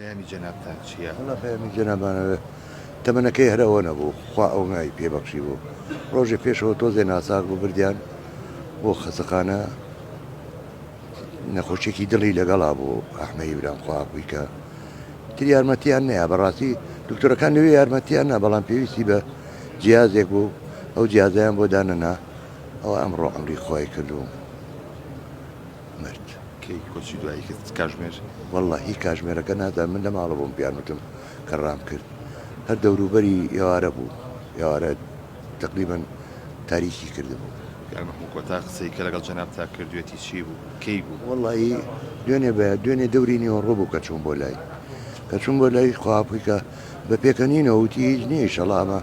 پەیامی جەنابتان چییە؟ وڵا پەیامی جەنابانەوێ تەمەنەکەی هەرەوە نەبوو، خوا ئەو ناوی پێبەخشی بوو. ڕۆژێ پێشەوە تۆزێ ناساک بوو بردیان بۆ خەسەخانە، نەخۆشیێکی دڵی لەگەڵا بوو ئەحمەدی برام خوا بوویکە تر یارمەتیان نەیە. بەڕاستی دکتۆرەکان لەوێ یارمەتیان نا، بەڵام پێویستی بە جیازێک بوو، ئەو جیازیان بۆ دانەنا، ئەوە ئەمڕۆ ئەمری خۆی کردو مرد. کەی کۆچی دوایی کاتژمێر؟ وەڵڵا هی کاتژمێرەکە نازانم، من لە ماڵە بووم پیانوتم کە ڕام کرد، هەر دەوروبەری ئێوارە بوو، ئێوارە تقریبەن تاریکی کرده بوو. محموود کۆتا قسەی کە لەگەڵ جەنابتا کردوێتی چی بوو؟ کەی بوو؟ وەڵڵی دوێنێ دەوری نیوەڕۆ بوو کە چوون بۆ لای، کە چوون بۆ لای خواپووی کە بە پێکەنینەوە وتی هیچ نییە شەڵامە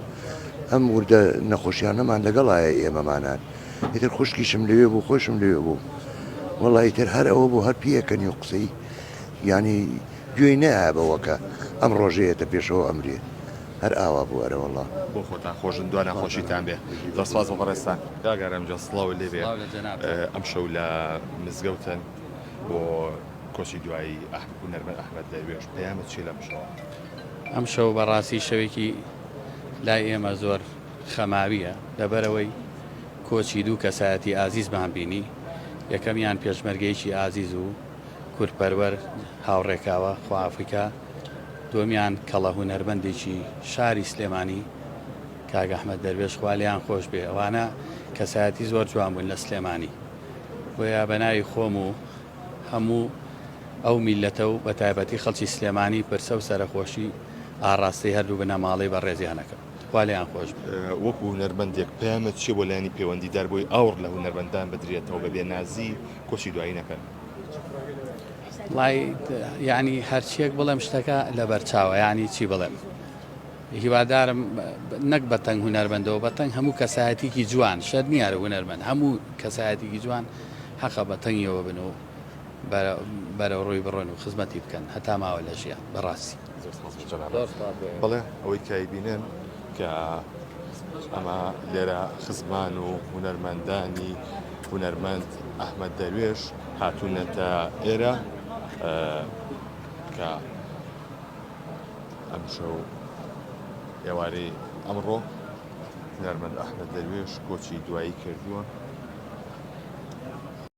ئەم وردە نەخۆشیانەمان لەگەڵایە ئێمەمانان، ئیتر خوشکیشم لەوێ بوو، خۆشم لەوێ بوو. وەڵی تر هەر ئەوە بوو، هەر پیەکەنی و قسەی ینی گوێی نایە بەوەکە ئەم ڕۆژەیەتە پێشەوە ئەمرێ، هەر ئاوا بوو ئەرە وەڵا. بۆ خۆتان خۆشن، دوانە خۆشیتان بێ. دەسپاس بۆ بەڕێستان. داگەرم جە سڵاو لێبێ. ئەم شەو لە مزگەوتن بۆ کۆچی دوایی هونەرمەند ئەحمەد دەروێش، پەیامت چی لەم شەوە؟ ئەم شەو بەڕاستی شەوێکی لای ئێمە زۆر خەماویە، لەبەرەوەی کۆچی دوو کەسایەتی ئازیزمان بینی. یەکەمیان پێشمەرگەیەکی ئازیز و کورتپەروەر هاوڕێکاوە خوافریکا، دومیان کەڵە هونەرمەندێکی شاری سلێمانی کاک ئەحمەد دەروێش، خوا لیان خۆش بێ. ئەوانە کەسایەتی زۆر جوان بوون لە سلێمانی، بۆیە بەناوی خۆم و هەموو ئەو میلەتە و بە تایبەتی خەڵکی سلێمانی پرسە و سەرخۆشی ئاڕاستی هەردوو بنە ماڵی بەڕێزیانەکە، خوا لیان خۆش بێ. وەکو هونەرمەندێک پەیامت چی بۆ لایانی پەیوەندیدار بۆی ئاور لە هونەرمەندان بدرێتەوە بەبێ نازی کۆچی دوایی نەکەن؟ وڵی یعنی هەرچیەک بڵێم شتەکە لە بەرچاوە، ینی چی بڵێم، هیوادارم نەک بەتەنگ هونەرمەندەوە، بەتەنگ هەموو کەسایەتێکی جوان، شەر نییە هونەرمەند، هەموو کەسایەتێکی جوان حەقە بەتەنگیەوە بن و بەرەو ڕووی بڕۆن و خزمەتی بکەن هەتا ماوە لە ژیان. بەڕاستی بەڵێ ئەوەی کایبینن کە ئەمە لێرە خزمان و هونەرمەندانی هونەرمەند ئەحمەد دەروێش هاتوونەتە ئێرە کە ئەم شەو ئێوارەی ئەمڕۆ هونەرمەند ئەحمەد دەروێش کۆچی دوایی کردووە.